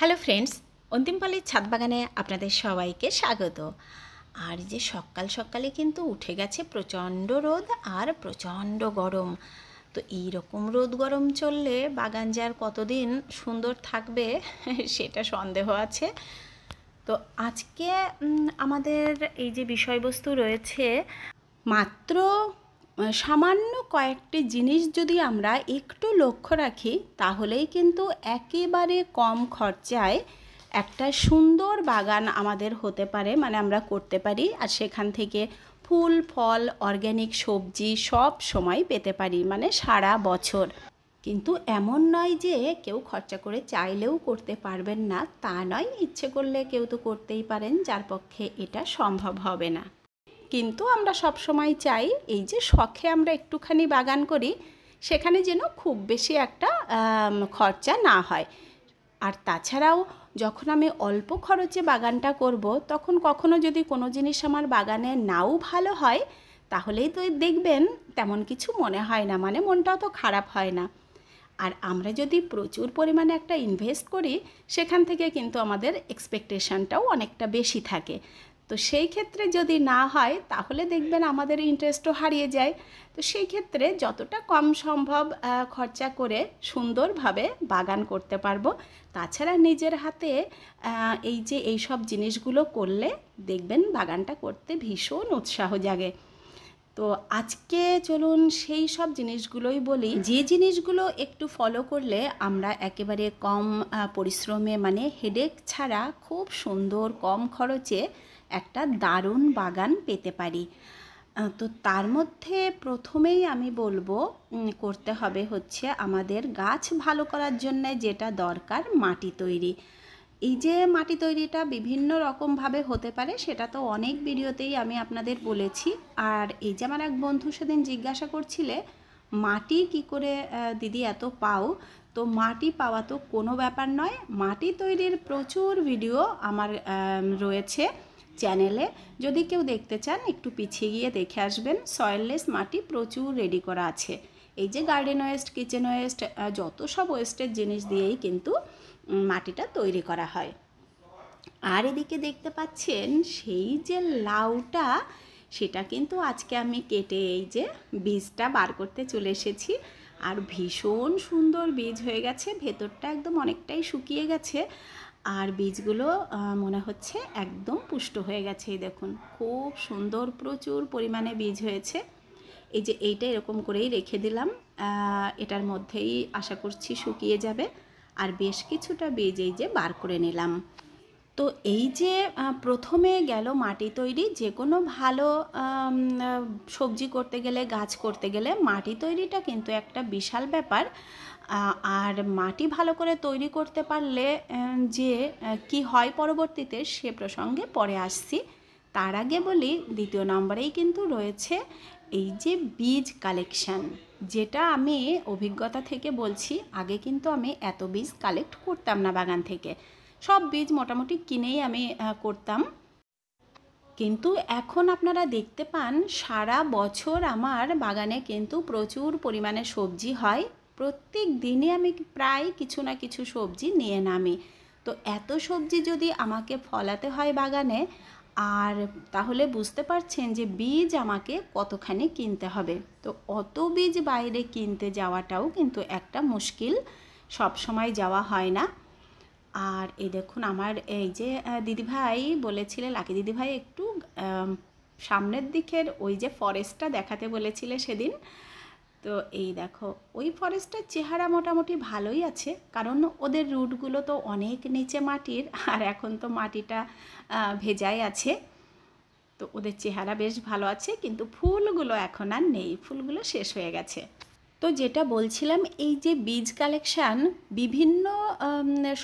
Hello friends, অন্তিমপালির ছাদ বাগানে আপনাদের সবাইকে স্বাগত। আর যে সকাল সকালে কিন্তু উঠে গেছে প্রচণ্ড রোদ আর প্রচণ্ড গরম। তো এই রকম রোদ গরম চললে বাগান যে আর কতদিন সুন্দর থাকবে সেটা সন্দেহ আছে। তো আজকে আমাদের এই যে বিষয়বস্তু রয়েছে, মাত্র সামান্য কয়েকটি জিনিস যদি আমরা একটু লক্ষ্য রাখি তাহলেই কিন্তু একেবারে কম খরচায় একটা সুন্দর বাগান আমাদের হতে পারে, মানে আমরা করতে পারি। আর সেখান থেকে ফুল ফল অর্গ্যানিক সবজি সব সময় পেতে পারি, মানে সারা বছর। কিন্তু এমন নয় যে কেউ খরচা করে চাইলেও করতে পারবেন না, তা নয়। ইচ্ছে করলে কেউ তো করতেই পারেন, যার পক্ষে এটা সম্ভব হবে না। কিন্তু আমরা সব সময় চাই এই যে শখে আমরা একটুখানি বাগান করি, সেখানে যেন খুব বেশি একটা খরচা না হয়। আর তাছাড়াও যখন আমি অল্প খরচে বাগানটা করব, তখন কখনো যদি কোনো জিনিস আমার বাগানে নাও ভালো হয়, তাহলেই তো দেখবেন তেমন কিছু মনে হয় না, মানে মনটাও তো খারাপ হয় না। আর আমরা যদি প্রচুর পরিমাণে একটা ইনভেস্ট করি, সেখান থেকে কিন্তু আমাদের এক্সপেকটেশনটাও অনেকটা বেশি থাকে। তো সেই ক্ষেত্রে যদি না হয়, তাহলে দেখবেন আমাদের ইন্টারেস্টও হারিয়ে যায়। তো সেই ক্ষেত্রে যতটা কম সম্ভব খরচা করে সুন্দরভাবে বাগান করতে পারবো। তাছাড়া নিজের হাতে এই যে এই সব জিনিসগুলো করলে দেখবেন বাগানটা করতে ভীষণ উৎসাহ জাগে। তো আজকে চলুন সেই সব জিনিসগুলোই বলি, যে জিনিসগুলো একটু ফলো করলে আমরা একেবারে কম পরিশ্রমে, মানে হেডেক ছাড়া খুব সুন্দর কম খরচে একটা দারুণ বাগান পেতে পারি। তো তার মধ্যে প্রথমেই আমি বলবো, করতে হবে হচ্ছে আমাদের গাছ ভালো করার জন্য যেটা দরকার, মাটি তৈরি। এই যে মাটি তৈরিটা বিভিন্ন রকমভাবে হতে পারে, সেটা তো অনেক ভিডিওতেই আমি আপনাদের বলেছি। আর এই যে আমার এক বন্ধু সেদিন জিজ্ঞাসা করছিলে, মাটি কি করে দিদি এত পাও? তো মাটি পাওয়া তো কোনো ব্যাপার নয়। মাটি তৈরির প্রচুর ভিডিও আমার রয়েছে চ্যানেলে। যদি কেউ দেখতে চান একটু পিছিয়ে গিয়ে দেখে আসবেন। সয়েললেস মাটি প্রচুর রেডি করা আছে। এই যে গার্ডেন ওয়েস্ট, কিচেন ওয়েস্ট, যত সব ওয়েস্টের জিনিস দিয়েই কিন্তু মাটিটা তৈরি করা হয়। আর এদিকে দেখতে পাচ্ছেন সেই যে লাউটা, সেটা কিন্তু আজকে আমি কেটে এই যে বীজটা বার করতে চলে এসেছি। আর ভীষণ সুন্দর বীজ হয়ে গেছে, ভেতরটা একদম অনেকটাই শুকিয়ে গেছে। আর বীজগুলো মনে হচ্ছে একদম পুষ্ট হয়ে গেছে। এই দেখুন, খুব সুন্দর প্রচুর পরিমাণে বীজ হয়েছে। এই যে এইটা এরকম করেই রেখে দিলাম, এটার মধ্যেই আশা করছি শুকিয়ে যাবে। আর বেশ কিছুটা বীজ এই যে বার করে নিলাম। তো এই যে প্রথমে গেল মাটি তৈরি। যে কোনো ভালো সবজি করতে গেলে, গাছ করতে গেলে মাটি তৈরিটা কিন্তু একটা বিশাল ব্যাপার। আর মাটি ভালো করে তৈরি করতে পারলে যে কি হয় পরবর্তীতে, সে প্রসঙ্গে পরে আসছি। তার আগে বলি, দ্বিতীয় নম্বরেই কিন্তু রয়েছে এই যে বীজ কালেকশান, যেটা আমি অভিজ্ঞতা থেকে বলছি। আগে কিন্তু আমি এত বীজ কালেক্ট করতাম না বাগান থেকে, সব বীজ মোটামুটি কিনেই আমি করতাম। কিন্তু এখন আপনারা দেখতে পান সারা বছর আমার বাগানে কিন্তু প্রচুর পরিমাণে সবজি হয়। প্রত্যেক দিনে আমি প্রায় কিছু না কিছু সবজি নিয়ে নামি। তো এত সবজি যদি আমাকে ফলাতে হয় বাগানে, আর তাহলে বুঝতে পারছেন যে বীজ আমাকে কতখানি কিনতে হবে। তো অত বীজ বাইরে কিনতে যাওয়াটাও কিন্তু একটা মুশকিল, সব সময় যাওয়া হয় না। আর এই দেখুন, আমার এই যে দিদিভাই বলেছিলে, লাকি দিদিভাই একটু সামনের দিকের ওই যে ফরেস্টটা দেখাতে বলেছিলে সেদিন। তো এই দেখো, ওই ফরেস্টের চেহারা মোটামুটি ভালোই আছে, কারণ ওদের রুটগুলো তো অনেক নিচে মাটির, আর এখন তো মাটিটা ভেজাই আছে। তো ওদের চেহারা বেশ ভালো আছে, কিন্তু ফুলগুলো এখন আর নেই, ফুলগুলো শেষ হয়ে গেছে। তো যেটা বলছিলাম, এই যে বীজ কালেকশান, বিভিন্ন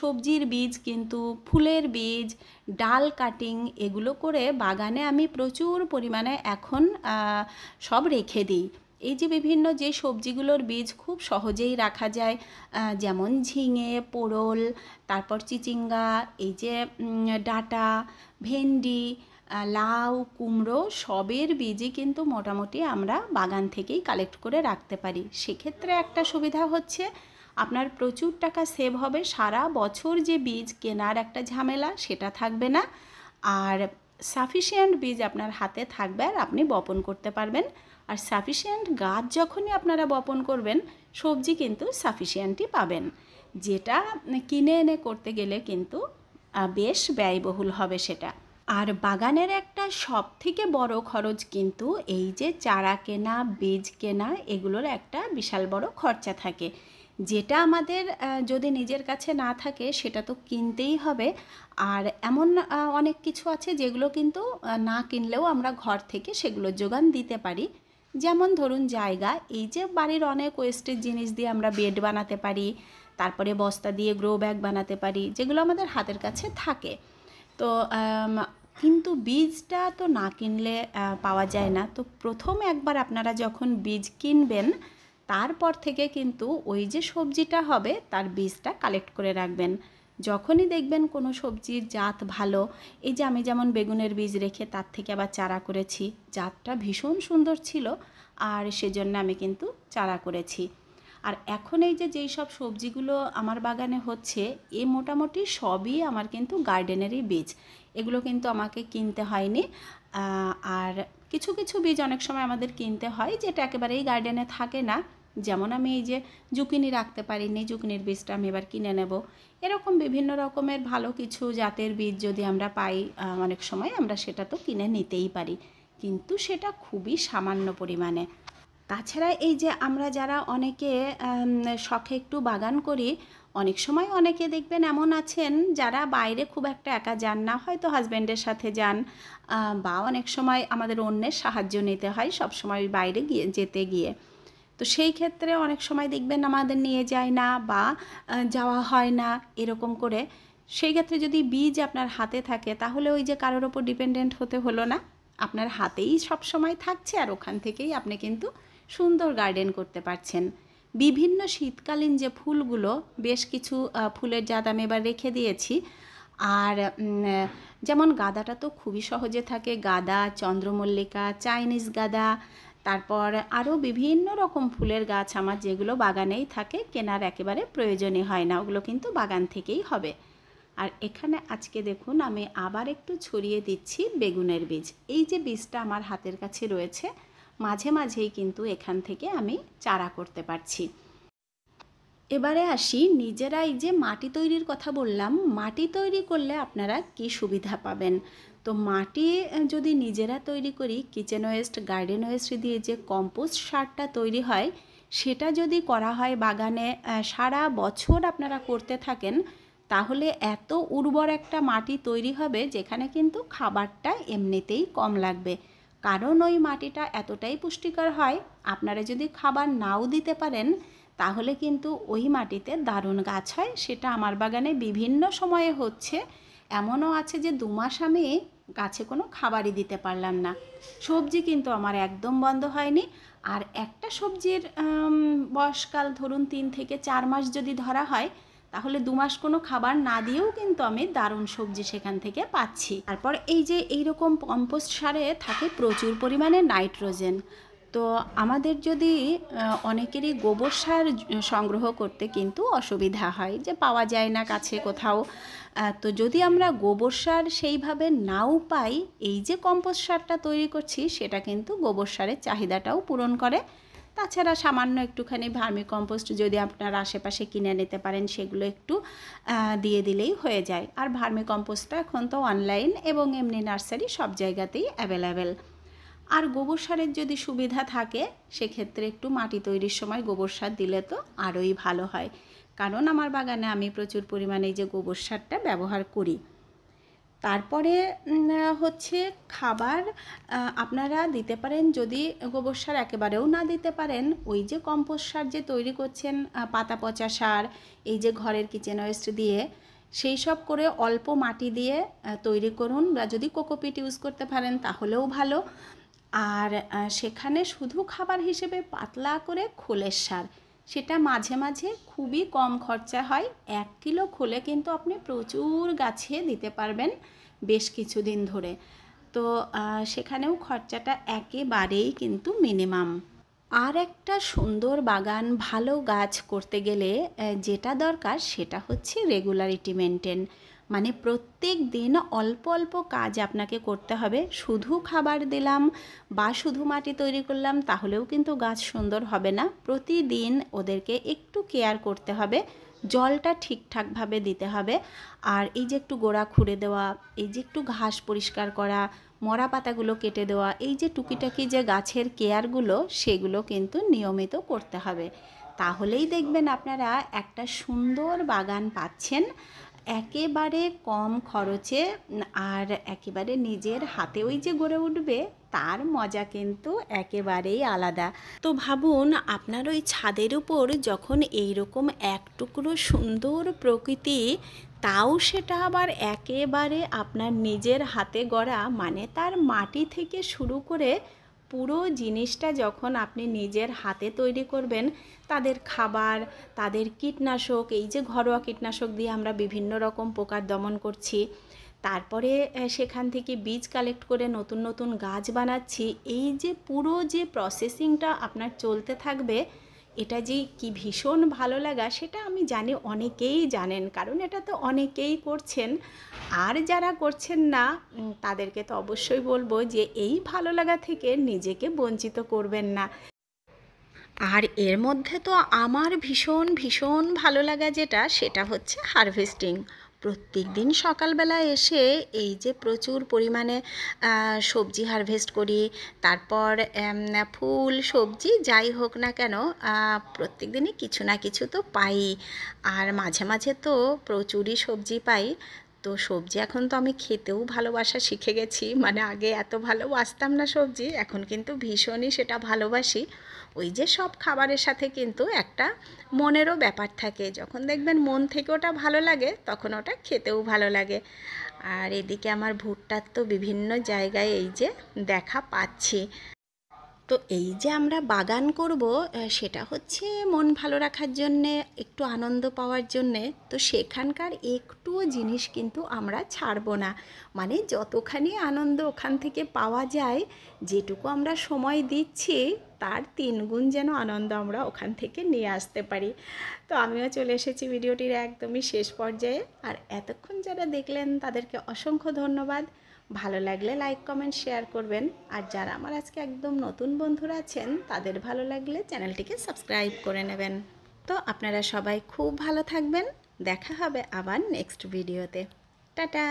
সবজির বীজ, কিন্তু ফুলের বীজ, ডাল কাটিং, এগুলো করে বাগানে আমি প্রচুর পরিমাণে এখন সব রেখে দিই। এই যে বিভিন্ন যে সবজিগুলোর বীজ খুব সহজেই রাখা যায়, যেমন ঝিঙে, পোড়ল, তারপর চিচিঙ্গা, এই যে ডাঁটা, ভেন্ডি, লাউ, কুমড়ো, সবের বীজই কিন্তু মোটামুটি আমরা বাগান থেকেই কালেক্ট করে রাখতে পারি। সেক্ষেত্রে একটা সুবিধা হচ্ছে, আপনার প্রচুর টাকা সেভ হবে, সারা বছর যে বীজ কেনার একটা ঝামেলা সেটা থাকবে না, আর সাফিসিয়েন্ট বীজ আপনার হাতে থাকবে আর আপনি বপন করতে পারবেন। আর সাফিসিয়েন্ট গাছ যখনই আপনারা বপন করবেন সবজি কিন্তু সাফিসিয়েন্টই পাবেন, যেটা কিনে এনে করতে গেলে কিন্তু বেশ ব্যয়বহুল হবে সেটা। আর বাগানের একটা সবথেকে বড় খরচ কিন্তু এই যে চারা কেনা, বীজ কেনা, এগুলোর একটা বিশাল বড় খরচা থাকে, যেটা আমাদের যদি নিজের কাছে না থাকে সেটা তো কিনতেই হবে। আর এমন অনেক কিছু আছে যেগুলো কিন্তু না কিনলেও আমরা ঘর থেকে সেগুলোর যোগান দিতে পারি। যেমন ধরুন জায়গা, এই যে বাড়ির অনেক ওয়েস্টেজ জিনিস দিয়ে আমরা বেড বানাতে পারি, তারপরে বস্তা দিয়ে গ্রো ব্যাগ বানাতে পারি, যেগুলো আমাদের হাতের কাছে থাকে। তো কিন্তু বীজটা তো না কিনলে পাওয়া যায় না। তো প্রথম একবার আপনারা যখন বীজ কিনবেন তারপর থেকে কিন্তু ওই যে সবজিটা হবে তার বীজটা কালেক্ট করে রাখবেন। যখনই দেখবেন কোনো সবজির জাত ভালো, এই যে আমি যেমন বেগুনের বীজ রেখে তার থেকে আবার চারা করেছি, জাতটা ভীষণ সুন্দর ছিল আর সেজন্য আমি কিন্তু চারা করেছি। আর এখন এই যে যেই সব সবজিগুলো আমার বাগানে হচ্ছে, এ মোটামুটি সবই আমার কিন্তু গার্ডেনেরই বীজ, এগুলো কিন্তু আমাকে কিনতে হয়নি। আর কিছু কিছু বীজ অনেক সময় আমাদের কিনতে হয় যেটা একেবারেই গার্ডেনে থাকে না, যেমন আমি এই যে জুকিনি রাখতে পারিনি, জুকিনির বীজটা আমি এবার কিনে নেব। এরকম বিভিন্ন রকমের ভালো কিছু জাতের বীজ যদি আমরা পাই অনেক সময় আমরা সেটা তো কিনে নিতেই পারি, কিন্তু সেটা খুবই সামান্য পরিমাণে। তাছাড়া এই যে আমরা যারা অনেকে শখে একটু বাগান করি, অনেক সময় অনেকে দেখবেন এমন আছেন যারা বাইরে খুব একটা একা যান না, হয়তো হাজব্যান্ডের সাথে যান, বা অনেক সময় আমাদের অন্যের সাহায্য নিতে হয় সব সময় বাইরে যেতে গিয়ে। তো সেই ক্ষেত্রে অনেক সময় দেখবেন আমাদের নিয়ে যায় না বা যাওয়া হয় না এরকম করে। সেই ক্ষেত্রে যদি বীজ আপনার হাতে থাকে তাহলে ওই যে কারোর ওপর ডিপেন্ডেন্ট হতে হলো না, আপনার হাতেই সব সময় থাকছে আর ওখান থেকেই আপনি কিন্তু সুন্দর গার্ডেন করতে পারছেন। বিভিন্ন শীতকালীন যে ফুলগুলো, বেশ কিছু ফুলের জাত আমি এবার রেখে দিয়েছি। আর যেমন গাঁদাটা তো খুবই সহজে থাকে, গাঁদা, চন্দ্রমল্লিকা, চাইনিজ গাঁদা, তারপর আরও বিভিন্ন রকম ফুলের গাছ আমার যেগুলো বাগানেই থাকে, কেনার একেবারে প্রয়োজনই হয় না, ওগুলো কিন্তু বাগান থেকেই হবে। আর এখানে আজকে দেখুন আমি আবার একটু ছড়িয়ে দিচ্ছি বেগুনের বীজ। এই যে বীজটা আমার হাতের কাছে রয়েছে, মাঝে মাঝেই কিন্তু এখান থেকে আমি চারা করতে পারছি। এবারে আসি নিজেরাই যে মাটি তৈরির কথা বললাম, মাটি তৈরি করলে আপনারা কি সুবিধা পাবেন। তো মাটি যদি নিজেরা তৈরি করি, কিচেন ওয়েস্ট, গার্ডেন ওয়েস্ট দিয়ে যে কম্পোস্ট সারটা তৈরি হয়, সেটা যদি করা হয় বাগানে সারা বছর আপনারা করতে থাকেন, তাহলে এত উর্বর একটা মাটি তৈরি হবে যেখানে কিন্তু খাবারটা এমনিতেই কম লাগবে, কারণ ওই মাটিটা এতটাই পুষ্টিকর হয়। আপনারা যদি খাবার নাও দিতে পারেন তাহলে কিন্তু ওই মাটিতে দারুণ গাছ হয়। সেটা আমার বাগানে বিভিন্ন সময়ে হচ্ছে, এমনও আছে যে 2 মাস আমি গাছে কোনো খাবারই দিতে পারলাম না। সবজি কিন্তু আমার একদম বন্ধ হয়নি। আর একটা সবজির বয়সকাল ধরুন 3 থেকে 4 মাস যদি ধরা হয়, তাহলে 2 মাস কোনো খাবার না দিয়েও কিন্তু আমি দারুণ সবজি সেখান থেকে পাচ্ছি। তারপর এই যে এইরকম কম্পোস্ট সারে থাকে প্রচুর পরিমাণে নাইট্রোজেন। তো আমাদের যদি অনেকেরই গোবর সার সংগ্রহ করতে কিন্তু অসুবিধা হয়, যে পাওয়া যায় না কাছে কোথাও। তো যদি আমরা গোবর সার সেইভাবে নাও পাই, এই যে কম্পোস্ট সারটা তৈরি করছি সেটা কিন্তু গোবর সারের চাহিদাটাও পূরণ করে। তাছাড়া সামান্য একটুখানি ভার্মি কম্পোস্ট যদি আপনার আশেপাশে কিনে নিতে পারেন, সেগুলো একটু দিয়ে দিলেই হয়ে যায়। আর ভার্মি কম্পোস্টটা এখন তো অনলাইন এবং এমনি নার্সারি সব জায়গাতেই অ্যাভেলেবেল। আর গোবর সারের যদি সুবিধা থাকে সেক্ষেত্রে একটু মাটি তৈরির সময় গোবর সার দিলে তো আরোই ভালো হয়, কারণ আমার বাগানে আমি প্রচুর পরিমাণে যে গোবর সারটা ব্যবহার করি। তারপরে হচ্ছে খাবার আপনারা দিতে পারেন, যদি গোবর সার একেবারেও না দিতে পারেন, ওই যে কম্পোস্ট সার যে তৈরি করছেন, পাতা পচা সার, এই যে ঘরের কিচেন ওয়েস্ট দিয়ে, সেই সব করে অল্প মাটি দিয়ে তৈরি করুন, বা যদি কোকোপিট ইউজ করতে পারেন তাহলেও ভালো। আর সেখানে শুধু খাবার হিসেবে পাতলা করে খোলের সার, সেটা মাঝে মাঝে খুবই কম খরচা হয়। 1 কিলো খোলে কিন্তু আপনি প্রচুর গাছে দিতে পারবেন বেশ কিছুদিন ধরে। তো সেখানেও খরচাটা একেবারেই কিন্তু মিনিমাম। আর একটা সুন্দর বাগান ভালো গাছ করতে গেলে যেটা দরকার সেটা হচ্ছে রেগুলারিটি মেনটেন। মানে প্রত্যেক দিন অল্প অল্প কাজ আপনাকে করতে হবে। শুধু খাবার দিলাম বা শুধু মাটি তৈরি করলাম তাহলেও কিন্তু গাছ সুন্দর হবে না। প্রতিদিন ওদেরকে একটু কেয়ার করতে হবে, জলটা ঠিকঠাকভাবে দিতে হবে। আর এই যে একটু গোড়া খুঁড়ে দেওয়া, এই যে একটু ঘাস পরিষ্কার করা, মরা পাতাগুলো কেটে দেওয়া, এই যে টুকিটাকি যে গাছের কেয়ারগুলো সেগুলো কিন্তু নিয়মিত করতে হবে। তাহলেই দেখবেন আপনারা একটা সুন্দর বাগান পাচ্ছেন একেবারে কম খরচে। আর একেবারে নিজের হাতে ওই যে গড়ে উঠবে তার মজা কিন্তু একেবারেই আলাদা। তো ভাবুন আপনার ওই ছাদের উপর যখন এইরকম এক টুকরো সুন্দর প্রকৃতি, তাও সেটা আবার একেবারে আপনার নিজের হাতে গড়া, মানে তার মাটি থেকে শুরু করে পুরো জিনিসটা যখন আপনি নিজের হাতে তৈরি করবেন, তাদের খাবার, তাদের কীটনাশক, এই যে ঘরোয়া কীটনাশক দিয়ে আমরা বিভিন্ন রকম পোকার দমন করছি, তারপরে সেখান থেকে বীজ কালেক্ট করে নতুন নতুন গাছ বানাচ্ছি, এই যে পুরো যে প্রসেসিংটা আপনার চলতে থাকবে, এটা যে কি ভীষণ ভালো লাগা সেটা আমি জানি অনেকেই জানেন, কারণ এটা তো অনেকেই করছেন। আর যারা করছেন না তাদেরকে তো অবশ্যই বলবো যে এই ভালো লাগা থেকে নিজেকে বঞ্চিত করবেন না। আর এর মধ্যে তো আমার ভীষণ ভীষণ ভালো লাগা যেটা, সেটা হচ্ছে হারভেস্টিং। প্রত্যেক দিন সকালবেলা এসে এই যে প্রচুর পরিমাণে সবজি হারভেস্ট করি, তারপর ফুল সবজি যাই হোক না কেন প্রত্যেক দিনই কিছু না কিছু তো পাই। আর মাঝে মাঝে তো প্রচুরই সবজি পাই। তো সবজি এখন তো আমি খেতেও ভালোবাসা শিখে গেছি, মানে আগে এত ভালোবাসতাম না সবজি, এখন কিন্তু ভীষণই সেটা ভালোবাসি। ওই যে সব খাবারের সাথে কিন্তু একটা মনেরও ব্যাপার থাকে, যখন দেখবেন মন থেকে ওটা ভালো লাগে তখন ওটা খেতেও ভালো লাগে। আর এদিকে আমার ভুট্টার তো বিভিন্ন জায়গায় এই যে দেখা পাচ্ছি। তো এই যে আমরা বাগান করব সেটা হচ্ছে মন ভালো রাখার জন্যে, একটু আনন্দ পাওয়ার জন্যে। তো সেখানকার একটুও জিনিস কিন্তু আমরা ছাড়বো না। মানে যতখানি আনন্দ ওখান থেকে পাওয়া যায়, যেটুকু আমরা সময় দিচ্ছি তার 3 গুণ যেন আনন্দ আমরা ওখান থেকে নিয়ে আসতে পারি। তো আমিও চলে এসেছি ভিডিওটির একদমই শেষ পর্যায়ে। আর এতক্ষণ যারা দেখলেন তাদেরকে অসংখ্য ধন্যবাদ। ভালো লাগলে লাইক কমেন্ট শেয়ার করবেন। আর যারা আমার আজকে একদম নতুন বন্ধুরা আছেন তাদের ভালো লাগলে চ্যানেলটিকে সাবস্ক্রাইব করে নেবেন। তো আপনারা সবাই খুব ভালো থাকবেন। দেখা হবে আবার নেক্সট ভিডিওতে। টাটা।